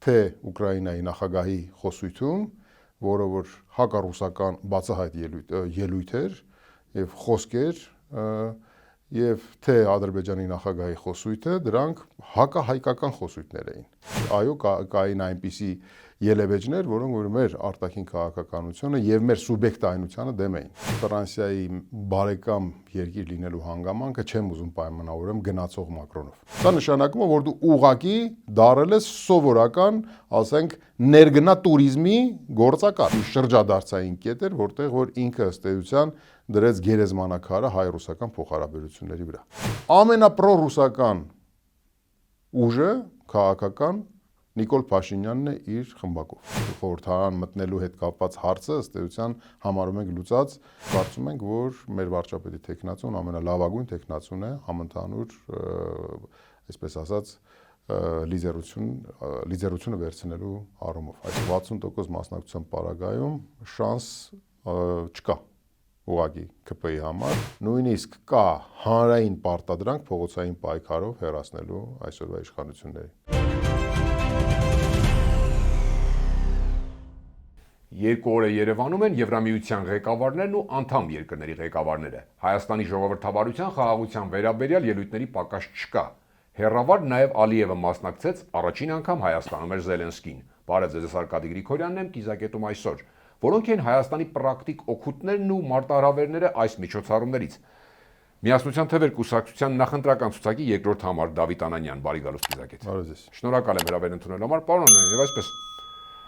թե Ուկրաինայի նախագահի խոսույթում, որը որ հակառուսական բացահայտ ելույթ էր եւ խոսք էր, եւ թե Ադրբեջանի նախագահի խոսույթը, դրանք հակահայկական խոսույթներ էին։ Այո, կային այնպիսի ելևէջներ, որոնք որ մեր արտաքին քաղաքականությունը եւ մեր սուբյեկտայնությանը դեմ էին։ Ֆրանսիայի բարեկամ երկիր լինելու հանգամանքը չեմ ուզում պայմանավորեմ գնացող Մակրոնով։ Դա նշանակում է, որ դու ուղակի դարել ես սովորական, ասենք, ներգնա տուրիզմի գործակալ, շրջադարձային կետ էր, որտեղ որ ինքը ըստ էության դրեց գերեզմանակարը հայ-ռուսական փոխհարաբերությունների վրա։ Ամենապրոռուսական ուժը քաղաքական Նիկոլ Փաշինյանն է իր խմբակով։ Խորհրդարան մտնելու հետ կապված հարցը ըստ էության համարում ենք լուծած, կարծում ենք, որ մեր վարչապետի տեխնացուն ամենալավագույն տեխնացուն է համընդհանուր, այսպես ասած, լիդերությունը վերցնելու առումով։ Այս 60% մասնակցության պարագայում շանս չկա ուղղակի ԿՊ-ի համար, նույնիսկ կա հանրային պարտադրանք փողոցային պայքարով հեռացնելու այսօրվա իշխանությունների։ Երկու օր է Երևանում են Եվրամիության ղեկավարներն ու անդամ երկրների ղեկավարները։ Հայաստանի ժողովրդավարության խաղաղության վերաբերյալ ելույթների պակաս չկա։ Հեռավար նաև Ալիևը մասնակցեց առաջին անգամ Հայաստանում էր Զելենսկին։ Բարև ձեզ, Արկադի Գրիգորյանն եմ, Կիզակետում այսօր։ Որոնք են Հայաստանի պրակտիկ օգուտներն ու մարտահրավերները այս միջոցառումներից։ Միասնության թվեր կուսակցության նախընտրական ցուցակի երկրորդ համար Դավիթ Անանյան, բարի գալուստ Կիզակետ։ Բարև ձեզ։ Շնորհակալ եմ հրավեր ընդունելու համար, պարոն Անանյան, եւ այսպես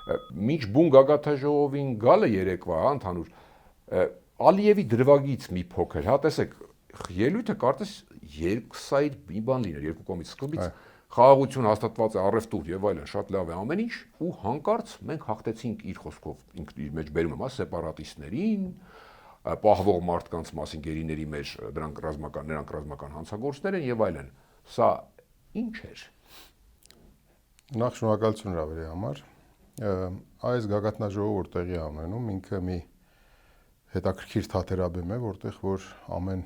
մինչ բուն գագաթաժողովին գալը երեկվա ընդհանուր Ալիևի դրվագից մի փոքր, հա տեսեք, ելույթը կարծես երկսայր մի բան լիներ, երկու կողմից սկզբից խաղաղություն հաստատված է, առևտուր եւ այլն, շատ լավ է ամեն ինչ, ու հանկարծ մենք հաղթեցինք իր խոսքով, իր մեջ բերում եմ, սեպարատիստներին, պահվող մարդկանց մասին գերիների մեջ նրանք ռազմական հանցագործներ են եւ այլն։ Սա ինչ էր։ Նախ շնորհակալություն հրավերի համար։ Այս գագաթնաժողովը որ տեղի ունենում, ինքը մի հետաքրքիր թատերաբեմ է, որտեղ որ ամեն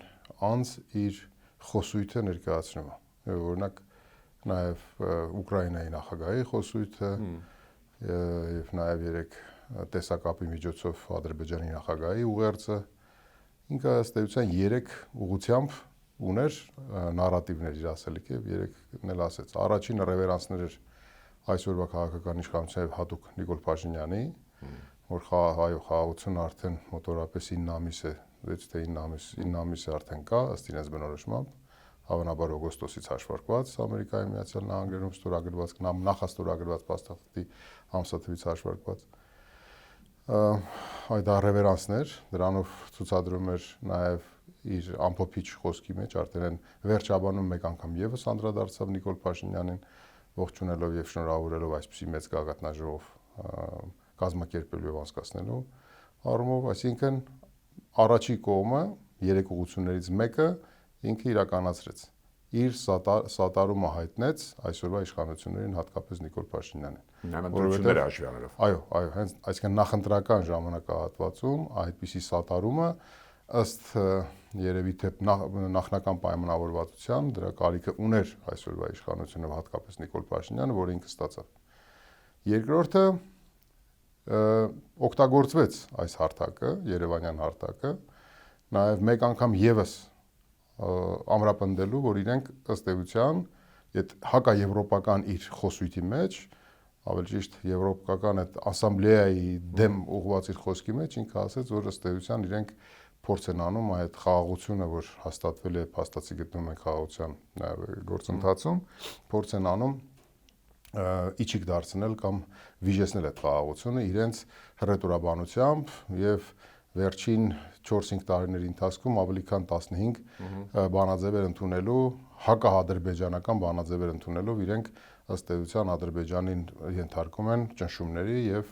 անձ իր խոսույթը ներկայացնում է։ Օրինակ նաև Ուկրաինայի նախագահի խոսույթը եւ նաև երեք տեսակապի միջոցով Ադրբեջանի նախագահի ուղերձը, ինքը ըստ էության 3 ուղղությամբ ուներ նարատիվներ իր ասելիքը եւ 3-ն էլ ասեց։ Առաջին ռևերանսներ էր այսօրվա քաղաքական իշխանության եւ հատուկ Նիկոլ Փաշինյանի, որ խաղաղությունը արդեն մոտորապես 9 ամիս է, 6 թե 9 ամիս է արդեն կա, ըստ իրենց բնորոշմամբ, հավանաբար օգոստոսից հաշվարկված Ամերիկայի Միացյալ Նահանգներում ստորագրված, նախաստորագրված փաստաթղթի ամսաթվից հաշվարկված։ Այդ ռևերանսներ, դրանով ցուցադրում էր նաև իր ամփոփիչ խոսքի մեջ արդեն վերջաբանում մեկ անգամ եւս անդրադարձավ Նիկոլ Փաշինյանին, ողջունելով եւ շնորհավորելով այսպիսի մեծ գագաթնաժողով կազմակերպելու եւ անցկացնելու առումով, այսինքն առաջի կողմը 3 ուղղություններից մեկը ինքը իրականացրեց։ Իր սատարումը հայտնեց այսօրվա իշխանություններին, հատկապես Նիկոլ Փաշինյանին։ Որովհետեւ հաշվի առնելով։ Այո, հենց այսինքն նախընտրական ժամանակահատվածում այդպիսի սատարումը ըստ երևի թե նախնական պայմանավորվածության դրա կարիքը ուներ այսօրվա իշխանությունը, հատկապես Նիկոլ Փաշինյանը, որը ինքը ստացավ։ Երկրորդը օգտագործվեց այս հարթակը, Երևանյան հարթակը, նաև մեկ անգամ եւս ամրապնդելու, որ իրենք ըստ էության այդ հակաեվրոպական իր խոսույթի մեջ, ավելի ճիշտ եվրոպական այդ ասամբլեայի դեմ ուղղված իր խոսքի մեջ ինքը ասաց, որ ըստ էության իրենք փորձ են անում այդ խաղաղությունը, որ հաստատվել է, փաստացի գտնում են խաղաղության գործընթացում, փորձ են անում իջիկ դարձնել կամ վիժեցնել այդ խաղաղությունը իրենց հռետորաբանությամբ եւ վերջին 4-5 տարիների ընթացքում ավելի քան 15 բանաձևեր ընդունելու, հակաադրբեջանական բանաձևեր ընդունելով իրենք ըստ էության Ադրբեջանին ենթարկում են ճնշումների եւ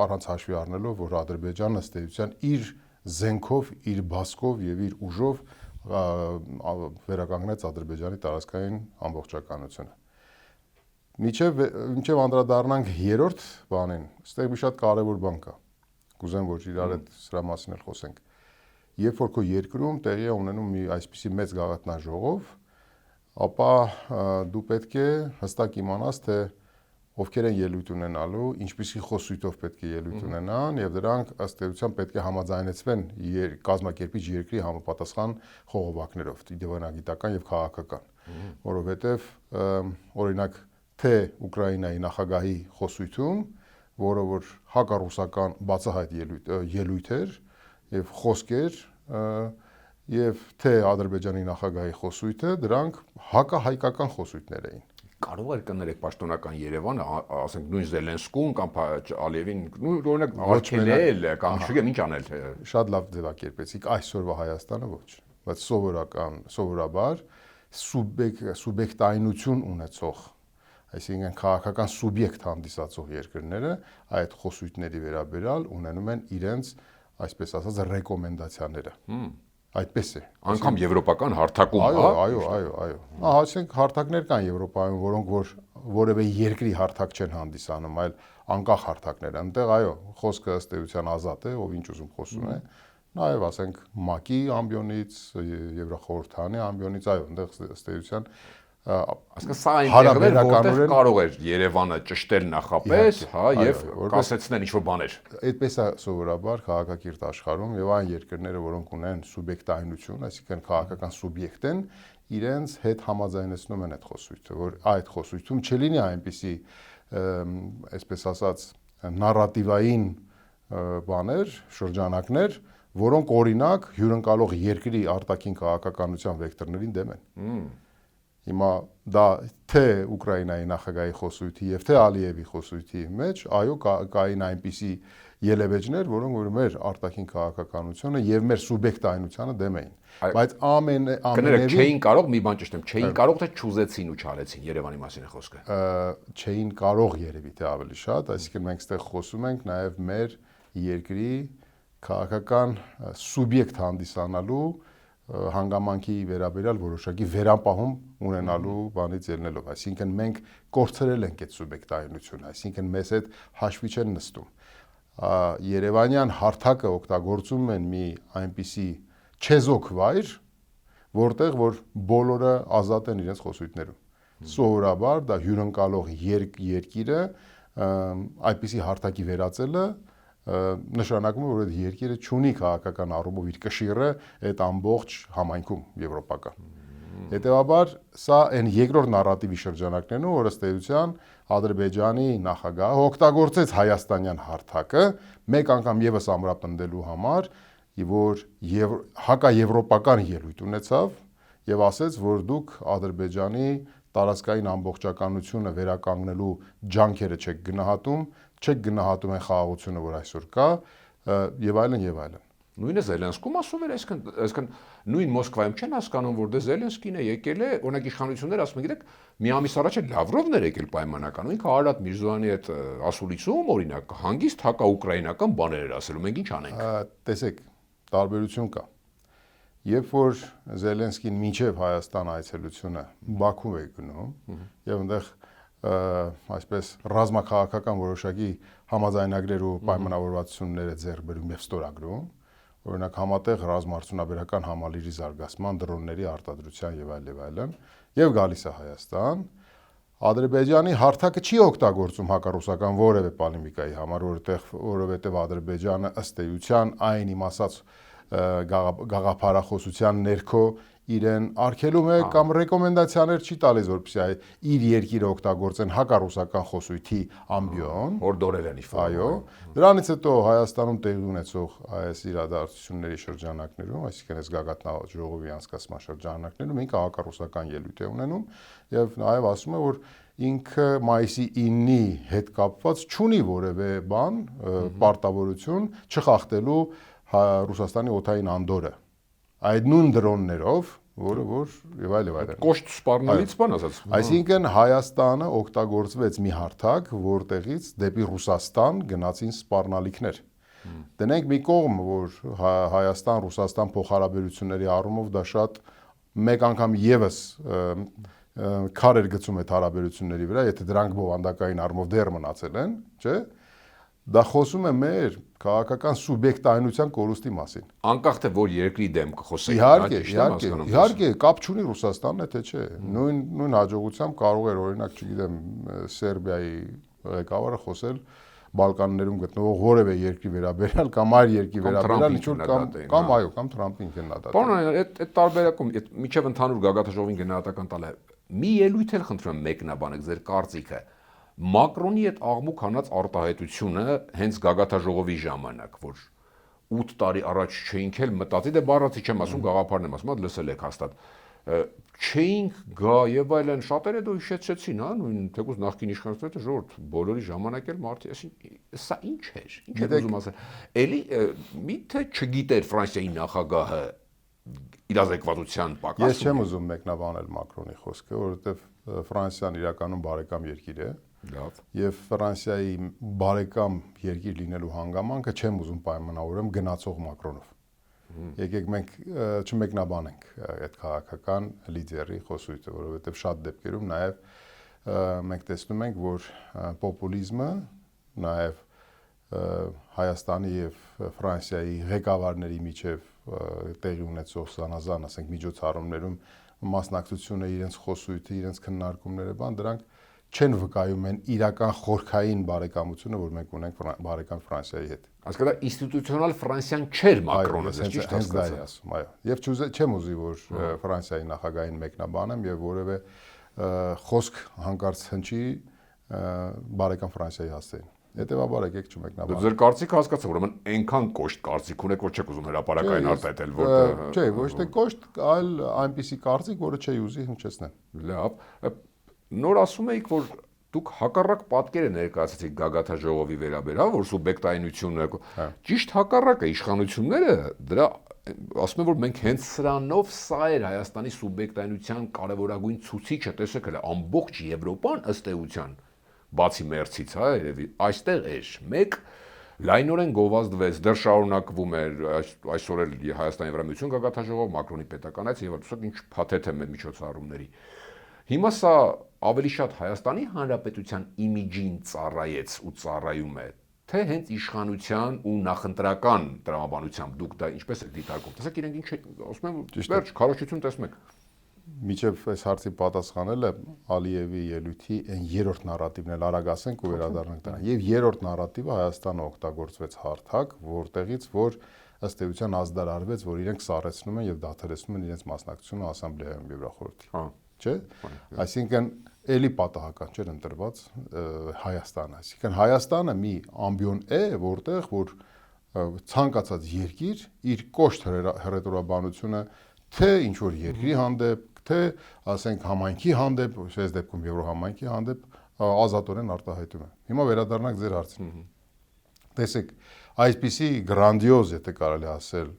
առանց հաշվի առնելով, որ Ադրբեջանը ըստ էության իր զենքով, իր բասկով եւ իր ուժով վերականգնեց Ադրբեջանի տարածքային ամբողջականությունը։ Մինչև անդրադառնանք երրորդ բանին, այստեղ մի շատ կարևոր բան կա։ Կուզեմ, որ իրար հետ սրա մասին էլ խոսենք։ Երբ որ քո երկրում տեղի է ունենում մի այսպիսի մեծ գաղտնաժողով, ապա դու պետք է հստակ իմանաս, թե ովքեր են ելույթ ունենալու, ինչպիսի խոսույթով պետք է ելույթ ունենան եւ դրանք ըստ էության պետք է համաձայնեցվեն կազմակերպիչ երկրի համապատասխան խողովակներով, դիվանագիտական եւ քաղաքական, որովհետեւ օրինակ թե Ուկրաինայի նախագահի խոսույթում, որը որ հակառուսական բացահայտ ելույթ էր եւ խոսքեր եւ թե Ադրբեջանի նախագահի խոսույթը, դրանք հակահայկական խոսույթներ էին։ Կարող էր կներեք պաշտոնական Երևանը, ասենք նույն Զելենսկուն կամ Ալիևին, օրինակ արգելել կամ չգիտեմ ինչ անել։ Շատ լավ ձևակերպեցիք, այսօրվա Հայաստանը ոչ, բայց սովորաբար սուբյեկտայնություն ունեցող, այսինքն քաղաքական սուբյեկտ հանդիսացող երկրները այդ խոսույթների վերաբերյալ ունենում են իրենց, այսպես ասած, ռեկոմենդացիաները։ Այդպես է։ Անկամ եվրոպական հարթակում, այո։ Ասենք հարթակներ կան Եվրոպայում, որոնք որ որևէ երկրի հարթակ չեն հանդիսանում, այլ անկախ հարթակներ են։ Այնտեղ այո, խոսքը ըստ էության ազատ է, ով ինչ ուզում խոսում է։ Նաև ասենք ՄԱԿ-ի ամբիոնից, Եվրախորհրդանի ամբիոնից, այո, այնտեղ ըստ էության ասկա սա այնտեղ որտեղ կարող էր Երևանը ճշտել նախապես, հա, եւ կասեցնել ինչ-որ բաներ։ Այդպես է սովորաբար քաղաքակիրթ աշխարհում եւ այն երկրները, որոնք ունեն սուբյեկտայնություն, այսինքն քաղաքական սուբյեկտ են, իրենց հետ համաձայնեցնում են այդ խոսույթը, որ այդ խոսույթում չլինի այնպիսի, այսպես ասած, նարատիվային բաներ, շրջանակներ, որոնք օրինակ հյուրընկալող երկրի արտաքին քաղաքականության վեկտորներին դեմ են։ Հիմա դա թե Ուկրաինայի նախագահի խոսույթի եւ թե Ալիևի խոսույթի մեջ, այո, կային այնպիսի ելևէջներ, որոնք որ մեր արտաքին քաղաքականությունը եւ մեր սուբյեկտայնությանը դեմ էին։ Բայց կներեք չէին կարող, մի բան ճշտեմ, չէին կարող թե չուզեցին ու չարեցին, Երևանի մասին է խոսքը։ Չէին կարող երևի թե ավելի շատ, այսինքն մենք այստեղ խոսում ենք նաեւ մեր երկրի քաղաքական սուբյեկտ հանդիսանալու հանգամանքի վերաբերյալ որոշակի վերապահում ունենալու բանից ելնելով, այսինքն մենք կորցրել ենք այդ սուբյեկտայնությունը, այսինքն մեզ հետ հաշվի չեն նստում։ Երևանյան հարթակը օգտագործում են մի այնպիսի չեզոք վայր, որտեղ որ բոլորը ազատ են իրենց խոսույթներում։ Սովորաբար դա հյուրընկալող երկիրը այդպիսի հարթակի վերածելը նշանակում է, որ այդ երկիրը չունի քաղաքական առումով իր կշիռը այդ ամբողջ համայնքում եվրոպական։ Հետևաբար սա այն երկրորդ նարատիվի շրջանակներն ու որ ըստ էության Ադրբեջանի նախագահը օգտագործեց հայաստանյան հարթակը մեկ անգամ եւս ամրապնդելու համար, որ հակաեվրոպական ելույթ ունեցավ եւ ասեց, որ դուք Ադրբեջանի տարածքային ամբողջականությունը վերականգնելու ջանքերը չեք գնահատում այն խաղաղությունը, որ այսօր կա, եւ այլն եւ այլն։ Նույնը Զելենսկում ասում էր, այսինքն նույն Մոսկվայում չեն հասկանում, որ դե Զելենսկին է եկել է, օրինակ իշխանությունները ասում են, գիտեք, մի ամիս առաջ է Լավրովն էր եկել պայմանական, ինքը Արարատ Միրզոյանի հետ ասուլիսում, օրինակ, հանգիստ հակաուկրաինական բաներ էր ասելու, մենք ինչ անենք։ Տեսեք, տարբերություն կա։ Երբ որ Զելենսկին մինչև Հայաստան այցելությունը Բաքու է գնում, եւ այնտեղ այսպես ռազմաքաղաքական որոշակի համաձայնագրեր ու պայմանավորվածություններ է ձեռք բերում եւ ստորագրում, օրինակ համատեղ ռազմաարդյունաբերական համալիրի զարգացման, դրոնների արտադրության եւ այլն, եւ գալիս է Հայաստան, Ադրբեջանի հարթակը չի օգտագործում հակառուսական որևէ պոլեմիկայի համար, որովհետեւ Ադրբեջանը ըստ էության այն իմ ասած գաղափարախոսության ներքո իրեն արգելում է կամ ռեկոմենդացիաներ չի տալիս, որպեսզի իր երկիրը օգտագործեն հակառուսական խոսույթի ամբիոն, հորդորել են իշխան։ Այո, դրանից հետո Հայաստանում տեղի ունեցող այս իրադարձությունների շրջանակներում, այսինքն այս գագաթնաժողովի անցկացման շրջանակներում ինքը հակառուսական ելույթ է ունենում եւ նաեւ ասում է, որ ինքը մայիսի 9-ի հետ կապված չունի որևէ բան, պարտավորություն չխախտելու Ռուսաստանի օդային անդորը այդ նույն դրոններով, որը որ եւ այլն։ Կոշտ սպառնալից բան ասած։ Այսինքն Հայաստանը օգտագործվեց մի հարթակ, որտեղից դեպի Ռուսաստան գնացին սպառնալիքներ։ Դնենք մի կողմ, որ Հայաստան-Ռուսաստան փոխհարաբերությունների առումով դա շատ մեկ անգամ եւս քարեր գցում է հարաբերությունների վրա, եթե դրանք բովանդակային առումով դեռ մնացել են, չէ՞։ Դա խոսում է մեր քաղաքական սուբյեկտայնության կորուստի մասին։ Անկախ թե որ երկրի դեմ կխոսենք, Իհարկե, կապ չունի Ռուսաստանն է թե չէ։ Նույն հաջողությամբ կարող էր օրինակ, չգիտեմ, Սերբիայի ղեկավարը խոսել Բալկաններում գտնվող որևէ երկրի վերաբերյալ կամ այլ երկրի վերաբերյալ կամ Թրամփին քննադատել։ Պարոն, այդ տարբերակում միջև ընդհանուր գագաթաժողովին գնահատական տալը մի ելույթ էլ խնդրում եմ մեկնաբանեք ձեր կարծիքը։ Մակրոնի այդ աղմուկ հանած արտահայտությունը հենց գագաթաժողովի ժամանակ, որ 8 տարի առաջ չէինք էլ մտածի, դե բառացի չեմ ասում, գաղափարն եմ ասում, լսել եք հաստատ։ Չէինք գա եւ այլն, շատերը դու հիշեցրեցին, հա, նույն թեկուզ նախկին իշխանությունը ժողովուրդ բոլորի ժամանակ էլ մարդի, սա ինչ էր, ինչ է ուզում ասել։ Էլի միթե չգիտեր Ֆրանսիայի նախագահը իրազեկվածության պակաս։ Ես չեմ ուզում մեկնաբանել Մակրոնի խոսքը, որովհետեւ Ֆրանսիան իրականում բարեկամ երկիր է։ Լավ։ Եվ Ֆրանսիայի բարեկամ երկիր լինելու հանգամանքը չեմ ուզում պայմանավորեմ գնացող Մակրոնով։ Եկեք մենք չմեկնաբանենք այդ քաղաքական լիդերի խոսույթը, որովհետև շատ դեպքերում նաև մենք տեսնում ենք, որ պոպուլիզմը նաև Հայաստանի եւ Ֆրանսիայի ղեկավարների միջև տեղի ունեցող զանազան, ասենք, միջոցառումներում մասնակցությունը, իրենց խոսույթը, իրենց քննարկումները, դրանք չեն վկայում են իրական խորքային բարեկամությունը, որ մենք ունենք բարեկամ Ֆրանսիայի հետ։ Այսինքն դա ինստիտուցիոնալ Ֆրանսիան չէր Մակրոնը, ճիշտ ասում, այո։ Եվ չեմ ուզի, որ Ֆրանսիայի նախագահին մեկնաբանեմ եւ որևէ խոսք հանկարծ հնչի բարեկամ Ֆրանսիայի հասցեին։ Հետևաբար եկեք չմեկնաբանենք։ Ձեր կարծիքը հասկացա, ուրեմն այնքան կոշտ կարծիք ունեք, որ չեք ուզում հրապարակային արտահայտել, որտեղ Չէ, ոչ թե կոշտ, այլ այնպիսի կարծիք, որը չի ուզի հնչեցնեմ։ Լավ։ Նոր ասում էիք, որ դուք հակառակ պատկեր ներկայացրեցիք գագաթաժողովի վերաբերյալ, որ սուբյեկտայնությունը ճիշտ հակառակը իշխանությունները դրա ասում են, որ մենք հենց սրանով սա էր Հայաստանի սուբյեկտայնության կարևորագույն ցուցիչը, տեսեք հələ ամբողջ Եվրոպան ըստ էության, բացի մերցից, հա, երևի այստեղ էր։ Մեկ լայնորեն գովազդվեց, դեռ շարունակվում էր այսօր էլ Հայաստանի Եվրամիություն գագաթաժողով, Մակրոնի պետական այց եւ այլն, ինչ փաթեթ է միջոցառումների։ Հիմա սա ավելի շատ Հայաստանի Հանրապետության իմիջին ծառայեց ու ծառայում է, թե հենց իշխանության ու նախընտրական տրամաբանությամբ դուք դա ինչպես եք դիտարկում։ Տեսեք, իրենք ինչ ասում են, վերջ քարոշչություն տեսնում եք։ Միջև այս հարցի պատասխանելը Ալիևի ելույթի այն երրորդ նարատիվն էլ արագ ասենք ու վերադառնանք դրան։ Եվ երրորդ նարատիվը Հայաստանը օգտագործվեց հարթակ, որտեղից որ ըստ էության ազդարարվեց, որ իրենք սառեցնում են եւ դադարեցնում են իրենց մասնակցությունը ասամբլեայում Եվրախորհրդի։ Հա։ Չէ՞։ Այսինքն էլի պատահական չէր ընտրված Հայաստանը։ Այսինքն Հայաստանը մի ամբիոն է, որտեղ որ ցանկացած երկիր իր կոշտ հռետորաբանությունը թե ինչ որ երկրի հանդեպ, թե ասենք համայնքի հանդեպ, այս դեպքում Եվրոհամայնքի հանդեպ ազատորեն արտահայտում է։ Հիմա վերադառնանք ձեր հարցին։ Տեսեք, այսպիսի գրանդիոզ, եթե կարելի ասել,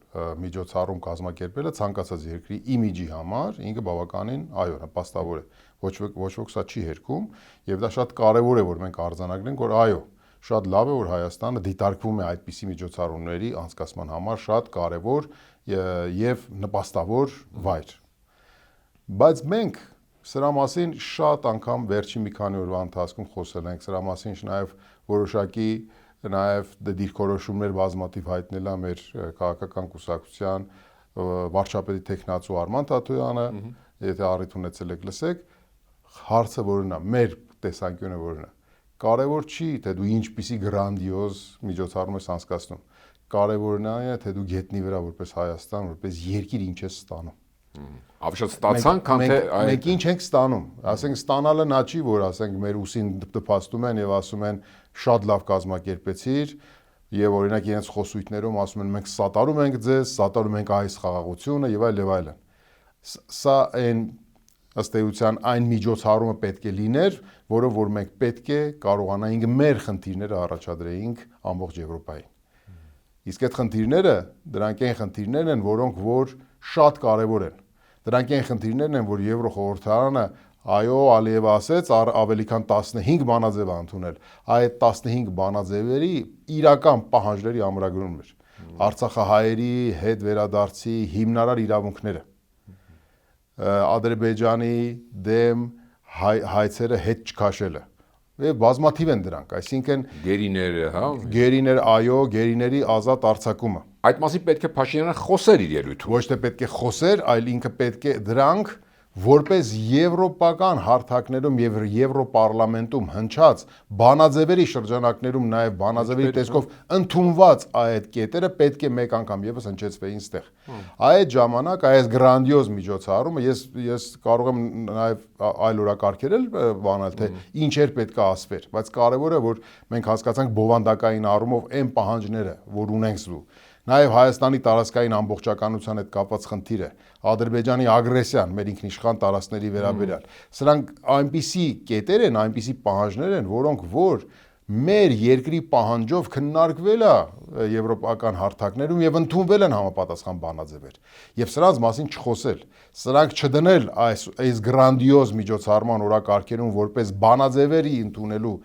միջոցառում կազմակերպելը ցանկացած երկրի իմիջի համար ինքը բավականին, այո, նպաստավոր է։ Ոչ ոք սա չի հերքում, եւ դա շատ կարեւոր է, որ մենք արձանագրենք, որ այո, շատ լավ է, որ Հայաստանը դիտարկվում է այդպիսի միջոցառումների անցկացման համար շատ կարեւոր եւ նպաստավոր վայր։ Բայց մենք սրա մասին շատ անգամ վերջին մի քանի օրվա ընթացքում խոսել ենք, սրա մասին նաեւ որոշակի նաև դիրքորոշումներ բազմաթիվ հայտնել է մեր քաղաքական կուսակցության վարչապետի տեխնացու Արման Թաթոյանը, եթե առիթ ունեցել եք լսեք, հարցը որն է, մեր տեսանկյունը որն է։ Կարևոր չի, թե դու ինչպիսի գրանդիոզ միջոցառում ես անցկացնում։ Կարևորն է, թե դու գետնի վրա որպես Հայաստան, որպես երկիր ինչ ես ստանում։ Ավելի շատ ստացանք, քան թե մենք ինչ ենք ստանում։ Ասենք ստանալը նա չի, որ ասենք մեր ուսին դպաստում են եւ ասում են շատ լավ կազմակերպեցիր եւ օրինակ իրենց խոսույթներում ասում են մենք սատարում ենք ձեզ, սատարում ենք այս խաղաղությունը եւ այլ եւ այլն։ Սա այն ըստ էության այն միջոցառումը պետք է լիներ, որով որ մենք պետք է կարողանայինք մեր խնդիրները առաջադրեինք ամբողջ Եվրոպային։ Իսկ այդ խնդիրները, դրանք այն խնդիրներն են, որոնք որ շատ կարեւոր են։ Դրանք այն խնդիրներն են, որ Եվրոխորհրդարանը այո, Ալիևը ասեց, ավելի քան 15 բանաձև ընդունել։ Այդ 15 բանաձևերի իրական պահանջների ամրագրումն էր։ Արցախահայերի հետ վերադարձի հիմնարար իրավունքները։ Ադրբեջանի դեմ հայցերը հետ չքաշելը, եւ բազմաթիվ են դրանք, այսինքն Գերիները, հա։ գերիներ, այո, գերիների ազատ արձակումը։ Այդ մասի պետք է Փաշինյանը խոսեր իր ելույթում։ Ոչ թե պետք է խոսեր, այլ ինքը պետք է դրանք որպես եվրոպական հարթակներում եւ Եվրոպարլամենտում հնչած բանաձևերի շրջանակներում նաեւ բանաձևերի տեսքով ընդունված այդ կետերը պետք է մեկ անգամ եւս հնչեցվեին ստեղ։ Այդ ժամանակ այս գրանդիոզ միջոցառումը ես կարող եմ նաեւ այլ օրակարգեր էլ բանել թե ինչեր պետք է ասվեր, բայց կարևորը որ մենք հասկացանք բովանդակային առումով այն պահանջները, որ ունենք զու Նաև Հայաստանի տարածքային ամբողջականության հետ կապված խնդիրը, Ադրբեջանի ագրեսիան մեր ինքնիշխան տարածքների վերաբերյալ։ Սրանք այնպիսի կետեր են, այնպիսի պահանջներ են, որոնք որ մեր երկրի պահանջով քննարկվել է եվրոպական հարթակներում եւ ընդունվել են համապատասխան բանաձևեր։ Եվ սրանց մասին չխոսել, սրանք չդնել այս գրանդիոզ միջոցառման օրակարգերում որպես բանաձևերի ընդունելու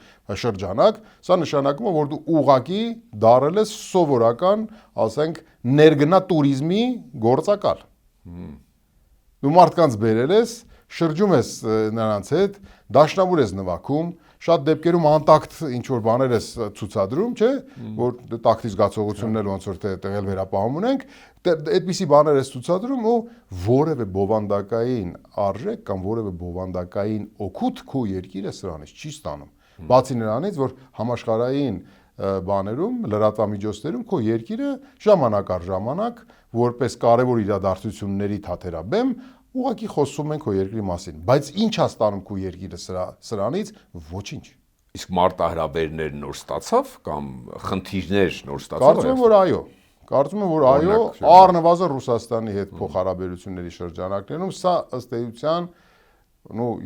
շրջանակ, սա նշանակում է, որ դու ուղակի դարել ես սովորական, ասենք, ներգնա туриզմի գործակալ։ Դու մարդկանց բերել ես, շրջում ես նրանց հետ, դաշնամուր ես նվագում, շատ դեպքերում անտակտ ինչ որ բաներ ես ցուցադրում, չէ, որ տակտի զգացողություններ ոնց որ տեղել վերապահում ունենք, այդպիսի բաներ ես ցուցադրում ու որևէ բովանդակային արժեք կամ որևէ բովանդակային օգուտ քո երկիրը սրանից չի ստանում։ Բացի նրանից, որ համաշխարհային բաներում, լրատվամիջոցներում քո երկիրը ժամանակ առ ժամանակ որպես կարևոր իրադարձությունների թաթերաբեմ ուղղակի խոսում են քո երկրի մասին, բայց ինչ է ստանում քո երկիրը սրանից ոչինչ։ Իսկ մարտահրավերներ նոր ստացավ կամ խնդիրներ նոր ստացավ։ Կարծում եմ, որ այո։ Կարծում եմ, որ այո, առնվազն Ռուսաստանի հետ փոխհարաբերությունների շրջանակներում սա ըստ էության,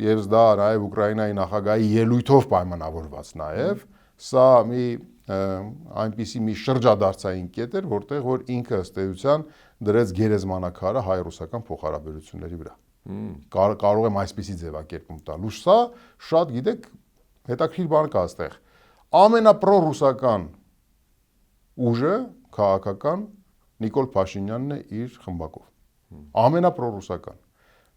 եւ դա նաեւ Ուկրաինայի նախագահի ելույթով պայմանավորված նաեւ, սա մի այնպիսի մի շրջադարձային կետ էր, որտեղ որ ինքը ըստ էության դրեց գերեզմանակարը հայ-ռուսական փոխհարաբերությունների վրա։ Կարող եմ այսպիսի ձևակերպում տալ։ Ու սա շատ գիտեք հետաքրքիր բան կա այստեղ։ Ամենապրոռուսական ուժը քաղաքական Նիկոլ Փաշինյանն է իր խմբակով։ Ամենապրոռուսական։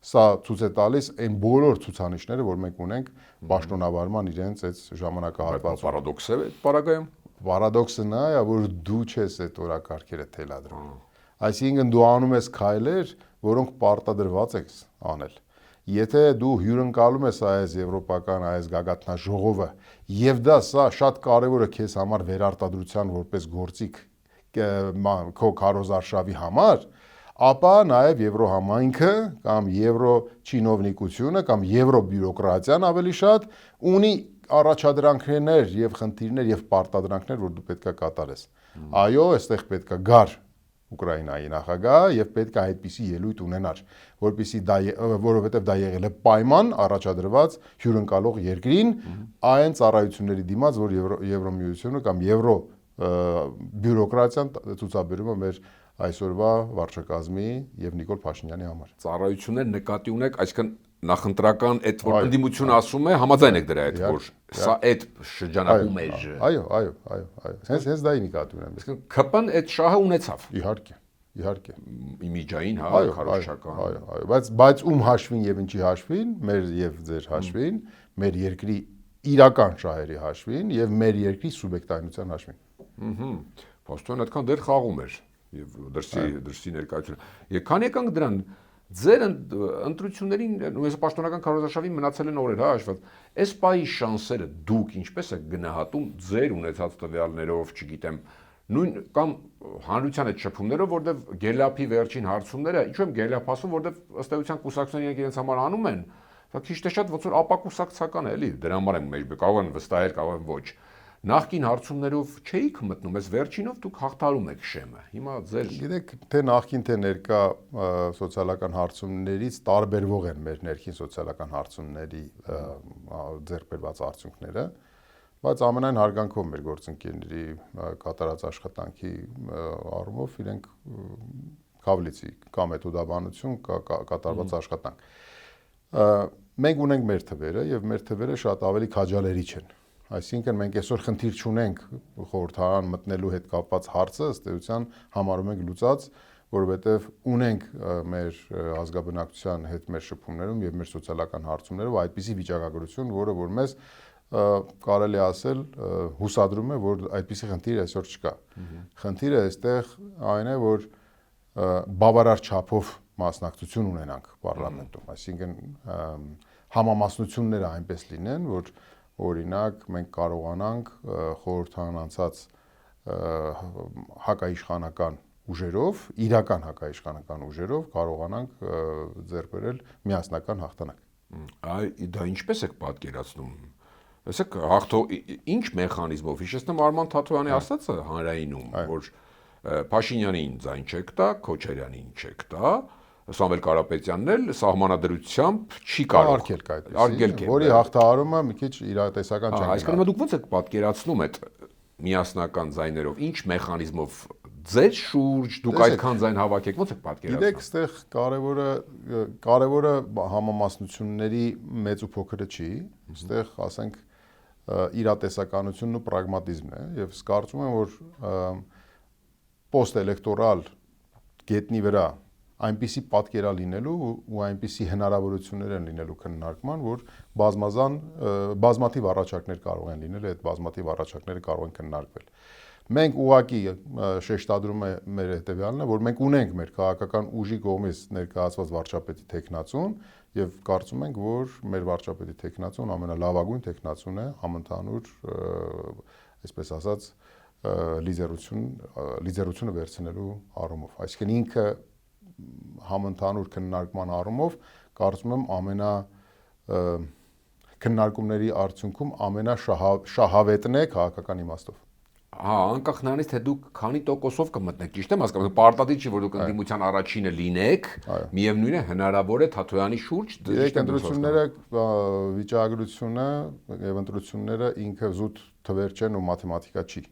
Սա ցույց է տալիս այն բոլոր ցուցանիշները, որ մենք ունենք պաշտոնավարման իրենց այդ ժամանակահատվածում։ Պարադոքս է այդ պարագայում։ Պարադոքսը նա է, որ դու չես այդ օրակարգերը թելադրում։ Այսինքն դու անում ես քայլեր, որոնք պարտադրված ես անել։ Եթե դու հյուրընկալում ես այս եվրոպական այս գագաթնաժողովը, եւ դա սա շատ կարեւոր է քեզ համար վերարտադրության որպես գործիք քո քարոզարշավի համար, ապա նաև Եվրոհամայնքը կամ Եվրոչինովնիկությունը կամ Եվրոբյուրոկրատիան ավելի շատ ունի առաջադրանքներ եւ խնդիրներ եւ պարտադրանքներ, որ դու պետքա կատարես։ Այո, այստեղ պետքա գար Ուկրաինայի նախագահ եւ պետքա այդպիսի ելույթ ունենար, որովհետեւ դա եղել է պայման առաջադրված հյուրընկալող երկրին այն ծառայությունների դիմաց, որ Եվրոմիությունը կամ Եվրո բյուրոկրատիան ցուցաբերում է մեր այսօրվա վարչակազմի եւ Նիկոլ Փաշինյանի համար։ Ծառայություններ նկատի ունեք, այսինքն նախընտրական այդ որ ընդդիմությունը ասում է, համաձայն եք դրա հետ, որ սա այդ շրջանակում է։ Այո։ Հենց դա նկատի ունեմ։ Այսինքն ԿՊ-ն այդ շահը ունեցավ։ Իհարկե։ Իմիջային, հա, քարոզչական։ Այո, բայց ում հաշվին եւ ինչի հաշվին, մեր եւ ձեր հաշվին, մեր երկրի իրական շահերի հաշվին եւ մեր երկրի սուբյեկտայնության հաշվին։ Պաստոն այդքան դեր խաղում էր եւ դրսի ներկայությունը։ Եկան եկանք դրան ձեր ընտրություններին ես պաշտոնական քարոզարշավին մնացել են օրեր, հա, հաշված։ Այս պայի շանսերը դուք ինչպես եք գնահատում ձեր ունեցած տվյալներով, չգիտեմ, նույն կամ հանրության այդ շփումներով, որտեվ Գելափի վերջին հարցումները, ինչու եմ Գելափ ասում, որտեվ ըստ էության կուսակցությունները իրենց համար անում են, դա քիչ թե շատ ոնց որ ապակուսակցական է, էլի, դրա համար եմ մեջ կարող են վստահել, կարող են ոչ։ Նախկին հարցումներով չէիք մտնում, այս վերջինով դուք հաղթարում եք շեմը։ Հիմա ձեր գիտեք, թե նախկին թե ներկա սոցիալական հարցումներից տարբերվող են մեր ներքին սոցիալական հարցումների ձեռքբերված արդյունքները, բայց ամենայն հարգանքով մեր գործընկերների կատարած աշխատանքի առումով իրենք կավլիցի կամ մեթոդաբանություն կատարված աշխատանք։ Մենք ունենք մեր թվերը եւ մեր թվերը շատ ավելի քաջալերիչ են։ Այսինքն մենք այսօր խնդիր չունենք խորհրդարան մտնելու հետ կապված հարցը, ըստ էության համարում ենք լուծած, որովհետև ունենք մեր ազգաբնակչության հետ մեր շփումներում եւ մեր սոցիալական հարցումներով այդպիսի վիճակագրություն, որը որ մեզ կարելի ասել հուսադրում է, որ այդպիսի խնդիր այսօր չկա։ Խնդիրը այստեղ այն է, որ բավարար չափով մասնակցություն ունենանք պարլամենտում, այսինքն համամասնությունները այնպես լինեն, որ օրինակ մենք կարողանանք խորհրդան անցած հակաիշխանական ուժերով, իրական հակաիշխանական ուժերով կարողանանք ձեռք բերել միասնական հաղթանակ։ Դա ինչպես եք պատկերացնում։ Ասեք, ինչ մեխանիզմով, հիշեցնեմ Արման Թաթոյանի ասածը հանրայինում, որ Փաշինյանին ձայն չեք տա, Քոչարյանին չեք տա, Սամվել Կարապետյանն էլ սահմանադրությամբ չի կարող արգել, որի հաղթահարումը մի քիչ իրատեսական չէ։ Այսինքն դուք ո՞նց եք պատկերացնում այդ միասնական ձայներով, ինչ մեխանիզմով ձեր շուրջ դուք այդքան ձայն հավաքեք, ո՞նց եք պատկերացնում։ Գիտեք, այստեղ կարևորը համամասնությունների մեծ ու փոքրը չի, այստեղ ասենք իրատեսականությունն ու պրագմատիզմն է, եւ կարծում եմ, որ պոստէլեկտորալ գետնի վրա այնպիսի պատկերա լինելու ու այնպիսի հնարավորություններ են լինելու քննարկման, որ բազմաթիվ առաջարկներ կարող են լինել, այդ բազմաթիվ առաջարկները կարող են քննարկվել։ Մենք ուղղակի շեշտադրում է մեր հետևյալն է, որ մենք ունենք մեր քաղաքական ուժի կողմից ներկայացված վարչապետի տեխնացուն եւ կարծում ենք, որ մեր վարչապետի տեխնացուն ամենալավագույն տեխնացուն է համընդհանուր, այսպես ասած, լիդերությունը վերցնելու առումով։ Այսինքն ինքը համընդհանուր քննարկման առումով կարծում եմ քննարկումների արդյունքում ամենաշահավետն է քաղաքական իմաստով։ Անկախ նրանից թե դուք քանի տոկոսով կմտնեք, ճիշտ եմ հասկանում, պարտադիր չի որ դուք ընդդիմության առաջինը լինեք, միևնույն է հնարավոր է Թաթոյանի շուրջ ընտրությունները վիճակագրությունը եւ ընտրությունները ինքը զուտ թվեր չեն ու մաթեմատիկա չի։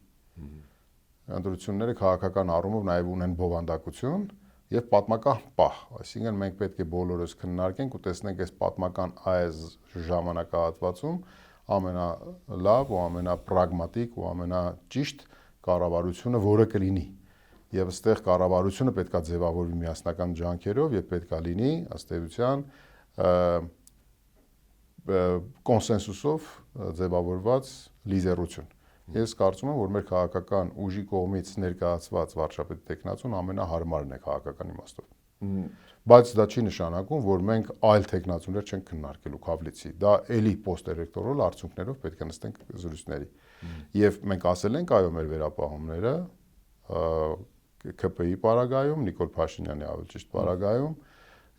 Ընտրությունները քաղաքական առումով նաեւ ունեն բովանդակություն եւ պատմական պահ, այսինքն մենք պետք է բոլորս քննարկենք ու տեսնենք այս պատմական այս ժամանակահատվածում ամենալավ ու ամենապրագմատիկ ու ամենաճիշտ կառավարությունը որը կլինի եւ այստեղ կառավարությունը պետքա ձևավորվի միասնական ջանքերով եւ պետքա լինի ըստ էության կոնսենսուսով ձևավորված լիդերություն։ Ես կարծում եմ, որ մեր քաղաքական ուժի կողմից ներկայացված վարչապետի տեխնացուն ամենահարմարն է քաղաքական իմաստով։ Բայց դա չի նշանակում, որ մենք այլ տեխնացուներ չենք քննարկելու Քավլիցի։ Դա էլի պոստէլեկտորալ արդյունքներով պետք է նստենք զրույցների։ Եվ մենք ասել ենք այո մեր վերապահումները ԿՊ-ի պարագայում, Նիկոլ Փաշինյանի ավելի ճիշտ պարագայում,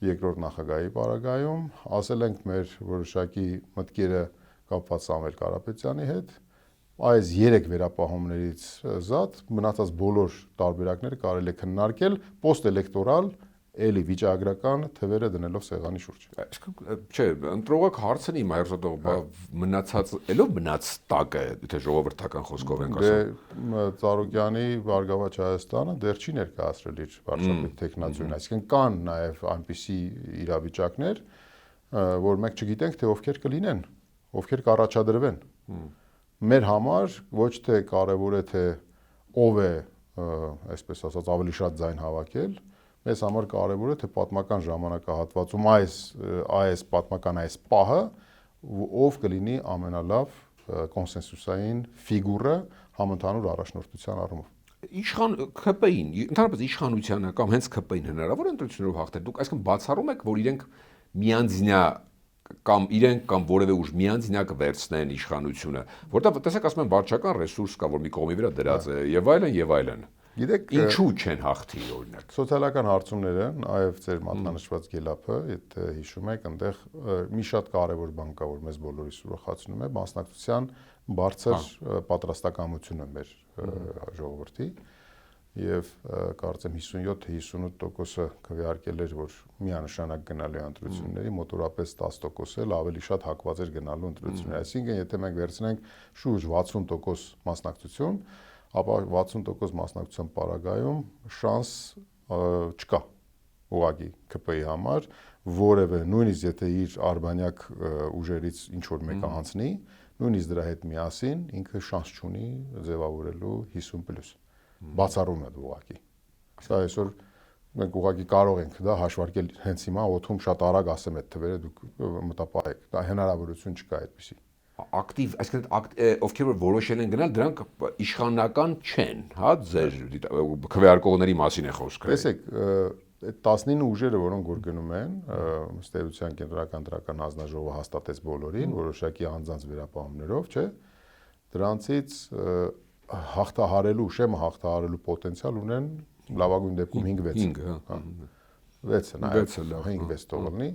երկրորդ նախագահի պարագայում, ասել ենք մեր որոշակի մտքերը կապված Սամվել Կարապետյանի հետ։ Այս 3 վերապահումներից զատ մնացած բոլոր տարբերակները կարելի է քննարկել պոստէլեկտորալ էլի վիճակագրական թվերը դնելով սեղանի շուրջ։ Չէ, ընտրողակ հարցնի մայրսոտող մնացած ելով մնաց տակը, եթե ժողովրդական խոսքով ենք ասում։ Ծառուկյանի Բարգավաճ Հայաստանը դեռ չի ներկայացրել իր վարչապետ տեխնացուն, այսինքն կան նաև այնպիսի իրավիճակներ, որ մենք չգիտենք թե ովքեր կլինեն, ովքեր կառաջադրվեն։ Մեր համար ոչ թե կարևոր է թե ով է, այսպես ասած, ավելի շատ ձայն հավաքել, մեզ համար կարևոր է թե պատմական ժամանակահատվածում այս պատմական այս պահը ով կլինի ամենալավ կոնսենսուսային ֆիգուրը համընդհանուր առաջնորդության առումով։ Իշխան ԿՊ-ին, ընդհանրապես իշխանությանը կամ հենց ԿՊ-ին հնարավոր է ընտրություններով հաղթել։ Դուք այսինքն բացառում եք, որ իրենք միանձնյա կամ որևէ ուժ միանձնյա կվերցնեն իշխանությունը, որտեղ տեսեք ասում են վարչական ռեսուրս կա, որ մի կողմի վրա դրած է եւ այլն։ Գիտեք, ինչու չեն հաղթի օրինակ։ Սոցիալական հարցումները, նաև ձեր մատնանշված գելափը, եթե հիշում եք, այնտեղ մի շատ կարևոր բան կա, որ մեզ բոլորիս ուրախացնում է, մասնակցության բարձր պատրաստակամությունը մեր ժողովրդի եւ կարծեմ 57-58%-ը քվեարկել էր, որ միանշանակ գնալու է ընտրությունների, մոտորապես 10% էլ ավելի շատ հակված էր գնալու ընտրությունների։ Այսինքն, եթե մենք վերցնենք շուրջ 60% մասնակցություն, ապա 60% մասնակցության պարագայում շանս չկա ուղղակի ԿՊ-ի համար, որևէ նույնիսկ եթե իր արբանյակ ուժերից ինչ որ մեկը հանցնի, նույնիսկ դրա հետ միասին ինքը շանս չունի ձևավորելու 50+։ Բացառում է ուղղակի։ Սա այսօր մենք ուղղակի կարող ենք դա հաշվարկել հենց հիմա օդում շատ արագ ասեմ այդ թվերը դուք մտապահեք։ Դա հնարավորություն չկա այդպեսի։ ակտիվ, այսինքն ովքեր որ որոշել են գնալ, դրանք իշխանական չեն, հա, ձեր քվեարկողների մասին է խոսքը։ Տեսեք, այդ 19 ուժերը, որոնք որ գնում են, ըստ էության կենտրոնական դրական հանձնաժողովը հաստատեց բոլորին, որոշակի անձանց վերապահումներով, չէ՞։ Դրանցից հաղթահարելու, շեմը հաղթահարելու պոտենցիալ ունեն լավագույն դեպքում 5-6, հա։ 6-ը նայած 5-6 տողնի,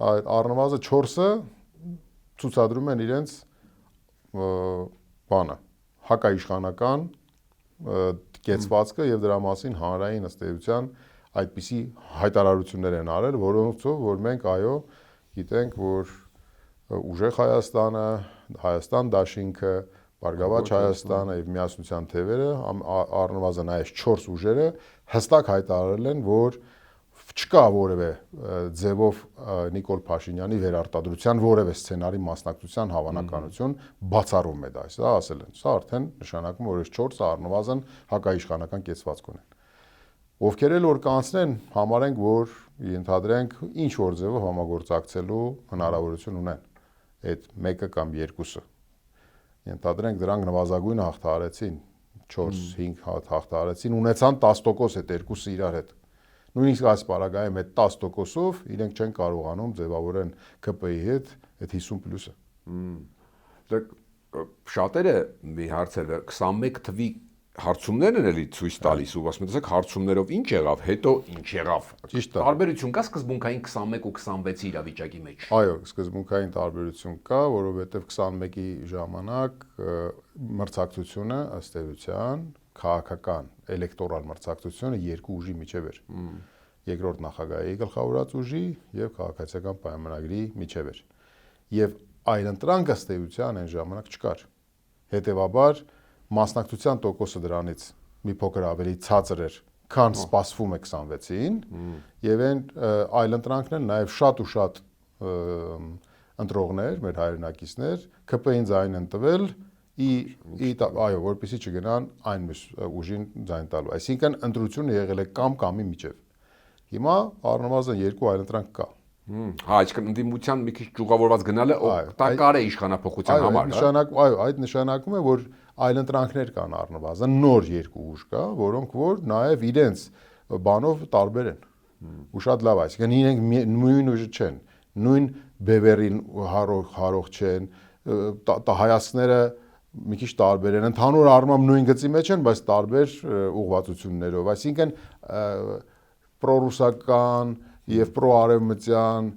առնվազն 4-ը ցուցադրում են իրենց բանը, հակաիշխանական կեցվածքը եւ դրա մասին հանրային ըստ էության այդպիսի հայտարարություններ են արել, որոնցով որ մենք այո գիտենք, որ ուժեղ Հայաստանը, Հայաստան դաշինքը, Բարգավաճ Հայաստանը եւ Միասնության թևերը առնվազն այս 4 ուժերը հստակ հայտարարել են, որ չկա որևէ ձևով Նիկոլ Փաշինյանի վերարտադրության որևէ սցենարի մասնակցության հավանականություն բացառում է դա, սա ասել են։ Սա արդեն նշանակում է, որ այս 4-ը առնվազն հակաիշխանական կեցվածք ունեն։ Ովքեր էլ որ կանցնեն, համարենք, որ ենթադրենք ինչ որ ձևով համագործակցելու հնարավորություն ունեն։ Այդ մեկը կամ երկուսը։ Ենթադրենք դրանք նվազագույնը հաղթահարեցին, 4-5 հատ հաղթահարեցին, ունեցան 10% այդ երկուսը իրար հետ։ Նույնիսկ այս պարագայում այդ 10%-ով իրենք չեն կարողանում ձևավորեն ԿՊ-ի հետ այդ 50+-ը։ Դեք շատերը մի հարցերը 21 թվի հարցումներն են էլի ցույց տալիս ու ասում են, տեսեք հարցումներով ինչ եղավ, հետո ինչ եղավ։ Ճիշտ է։ Տարբերություն կա սկզբունքային 21 ու 26-ի իրավիճակի մեջ։ Այո, սկզբունքային տարբերություն կա, որովհետև 21-ի ժամանակ մրցակցությունը ըստ էության քաղաքական էլեկտորալ մրցակցությունը երկու ուժի միջև էր։ Երկրորդ նախագահի գլխավորած ուժի եւ քաղաքացիական պայմանագրի միջև էր։ Եվ այլընտրանք ըստ էության այն ժամանակ չկար։ Հետևաբար մասնակցության տոկոսը դրանից մի փոքր ավելի ցածր էր, քան սպասվում է 26-ին, եւ այն այլընտրանքն նաեւ շատ ու շատ ընտրողներ, մեր հայրենակիցներ ԿՊ-ին ձայն են տվել այո, որպեսզի չգնան այն ուժին ձայն տալու։ Այսինքն ընտրությունը եղել է կամի միջև։ Հիմա առնվազն երկու այլընտրանք կա։ Հա, այսինքն ընդդիմության մի քիչ ճյուղավորված գնալը օգտակար է իշխանափոխության համար, այո, այդ նշանակում է, որ այլընտրանքներ կան առնվազն, նոր երկու ուժ կա, որոնք որ նաև իրենց բանով տարբեր են։ Ու շատ լավ, այսինքն իրենք նույն ուժը չեն, նույն բևերին հարող չեն, հայացքները մի քիչ տարբեր են, ընդհանուր առմամբ նույն գծի մեջ են, բայց տարբեր ուղղվածություններով, այսինքն պրոռուսական եւ պրոարևմտյան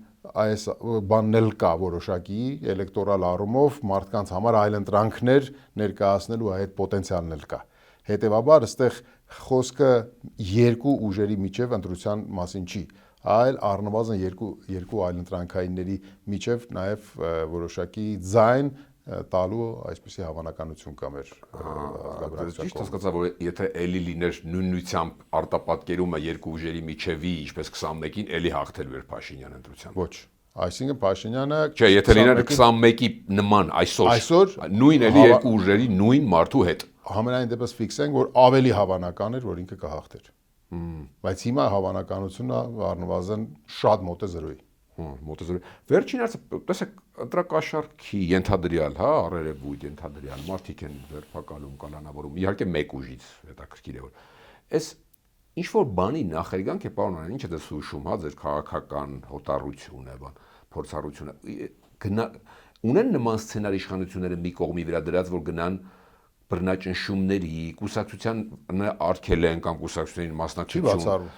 այս բանն էլ կա որոշակի էլեկտորալ առումով մարդկանց համար այլընտրանքներ ներկայացնելու այդ պոտենցիալն էլ կա։ Հետևաբար այստեղ խոսքը երկու ուժերի միջև ընտրության մասին չի, այլ առնվազն երկու այլընտրանքայինների միջև նաև որոշակի ձայն տալու այսպիսի հավանականություն կա մեր ազգագրական։ Ճիշտ հասկացա, որ եթե էլի լիներ նույնությամբ արտապատկերումը երկու ուժերի միջևի, ինչպես 21-ին, էլի հաղթելու էր Փաշինյանը ընտրությամբ։ Ոչ, այսինքն Փաշինյանը չէ, եթե լիներ 21-ի նման այսօր նույն էլի երկու ուժերի նույն մարդու հետ։ Համենայն դեպս ֆիքսենք, որ ավելի հավանական էր, որ ինքը կհաղթեր։ Բայց հիմա հավանականությունը առնվազն շատ մոտ է 0-ի։ Մոտեզորի։ Վերջին հարցը, տեսեք, ընտրակաշառքի ենթադրյալ, հա, առերևույթ ենթադրյալ մարդիկ են վերփակալում, կալանավորում, իհարկե մեկ ուժից հետաքրքիր է որ։ Այս ինչ որ բանի նախերգանք է պարոն Անյան, ինչ է դες հուշում, հա, ձեր քաղաքական հոտառությունը, բան, փորձառությունը ունեն նման սցենար իշխանությունները մի կողմի վրա դրած, որ գնան բռնաճնշումների, կուսակցությանը արգել են կամ կուսակցություններին մասնակցություն։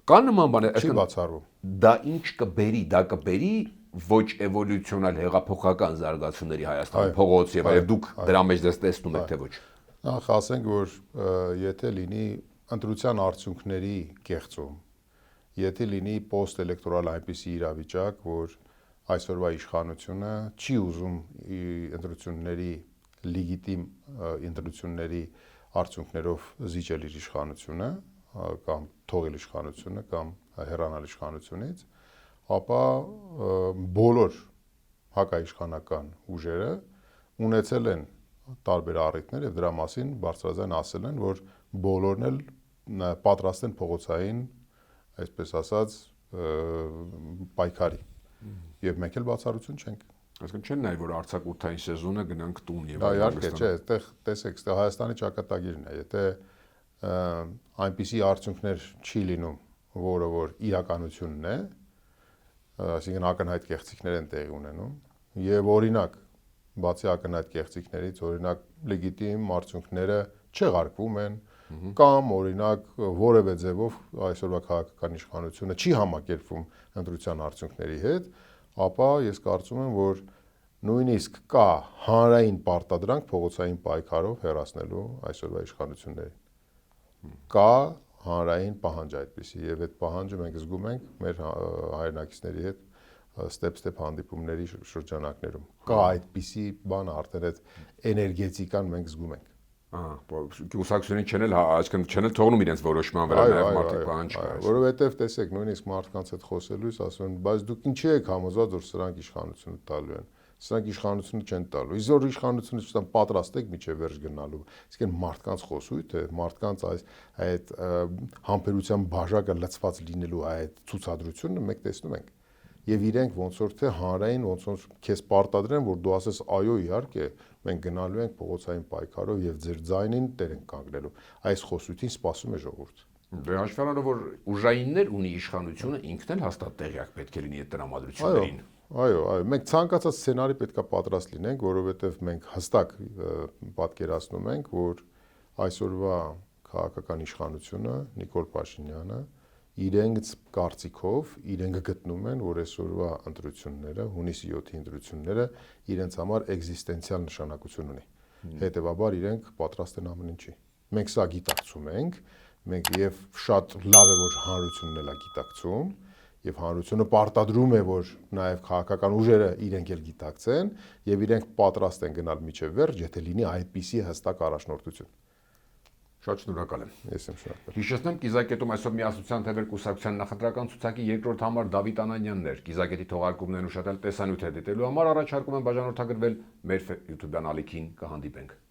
Կա նման բան, չի բացառվում։ Դա ինչ կբերի, դա կբերի ոչ էվոլյուցիոնալ հեղափոխական զարգացումների Հայաստանի փողոց եւ այլ դուք դրա մեջ դες տեսնում եք թե ոչ։ Նախ ասենք, որ եթե լինի ընտրության արդյունքների կեղծում, եթե լինի post-էլեկտորալ այնպիսի իրավիճակ, որ այսօրվա իշխանությունը չի ուզում ընտրությունների լեգիտիմ ընտրությունների արդյունքներով զիջել իր իշխանությունը կամ թողել իշխանությունը կամ հեռանալ իշխանությունից, ապա բոլոր հակաիշխանական ուժերը ունեցել են տարբեր առիթներ եւ դրա մասին բարձրաձայն ասել են, որ բոլորն էլ պատրաստ են փողոցային, այսպես ասած, պայքարի։ Եվ մենք էլ բացառություն չենք։ Այսինքն չեն նայ, որ արձակուրդային սեզոնը գնանք տուն եւ Դա իհարկե չէ, այդտեղ տեսեք, այստեղ Հայաստանի ճակատագիրն է, եթե այնպիսի արդյունքներ չի լինում, որը որ իրականությունն է, այսինքն ակնհայտ կեղծիքներ են տեղի ունենում, եւ օրինակ, բացի ակնհայտ կեղծիքներից, օրինակ լեգիտիմ արդյունքները չեղարկվում են, կամ օրինակ որևէ ձևով այսօրվա քաղաքական իշխանությունը չի համակերպվում ընտրության արդյունքների հետ, ապա ես կարծում եմ, որ նույնիսկ կա հանրային պարտադրանք փողոցային պայքարով հեռացնելու այսօրվա իշխանություններին։ Կա հանրային պահանջ այդպիսի, եւ այդ պահանջը մենք զգում ենք մեր հայրենակիցների հետ ստեպ հանդիպումների շրջանակներում։ Կա այդպիսի բան արդեն այդ էներգետիկան մենք զգում ենք։ Կուսակցություններին չեն էլ, այսինքն չեն էլ թողնում իրենց որոշման վրա նաև մարդիկ պահանջ կա։ Որովհետև տեսեք, նույնիսկ մարդկանց հետ խոսելուց ասում են, բայց դուք ինչի եք համոզված, որ սրանք իշխանությունը տալու են։ Սրանք իշխանությունը չեն տալու։ Իսկ որ իշխանությունը չտան պատրաստ եք միջև վերջ գնալու։ Իսկ այն մարդկանց խոսույթը, մարդկանց այդ համբերության բաժակը լցված լինելու այդ ցուցադրությունը մենք տեսնում ենք։ Եվ իրենք ոնց որ թե հանրային ոնց որ քեզ պարտադրեն, որ դու ասես այո, իհարկե, մենք գնալու ենք փողոցային պայքարով եւ ձեր ձայնին տեր ենք կանգնելու։ Այս խոսույթին սպասում է ժողովուրդը։ Դե հաշվի առնելով, որ ուժայիններ ունի իշխանությունը, ինքն էլ հաստատ տեղյակ պետք է լինի այդ տրամադրություններին։ Այո, մենք ցանկացած սցենարի պետքա պատրաստ լինենք, որովհետեւ մենք հստակ պատկերացնում ենք, որ այսօրվա քաղաքական իշխանությունը Նիկոլ Փաշինյանը իրենց կարծիքով իրենք գտնում են, որ այսօրվա ընտրությունները, հունիսի 7-ի ընտրությունները իրենց համար էգզիստենցիալ նշանակություն ունի։ Հետևաբար իրենք պատրաստ են ամեն ինչի։ Մենք սա գիտակցում ենք, մենք եւ շատ լավ է, որ հանրությունն էլ է գիտակցում, եւ հանրությունը պարտադրում է, որ նաեւ քաղաքական ուժերը իրենք էլ գիտակցեն եւ իրենք պատրաստ են գնալ միջև վերջ, եթե լինի այդպիսի հստակ առաջնորդություն։ Շատ շնորհակալ եմ։ Ես եմ շնորհակալ։ Հիշեցնեմ, Կիզակետում այսօր Միասնության թևեր կուսակցության նախընտրական ցուցակի երկրորդ համար Դավիթ Անանյանն էր։ Կիզակետի թողարկումներն ուշադրել տեսանյութ է դիտելու համար առաջարկում եմ բաժանորդագրվել մեր YouTube-յան ալիքին, կհանդիպենք։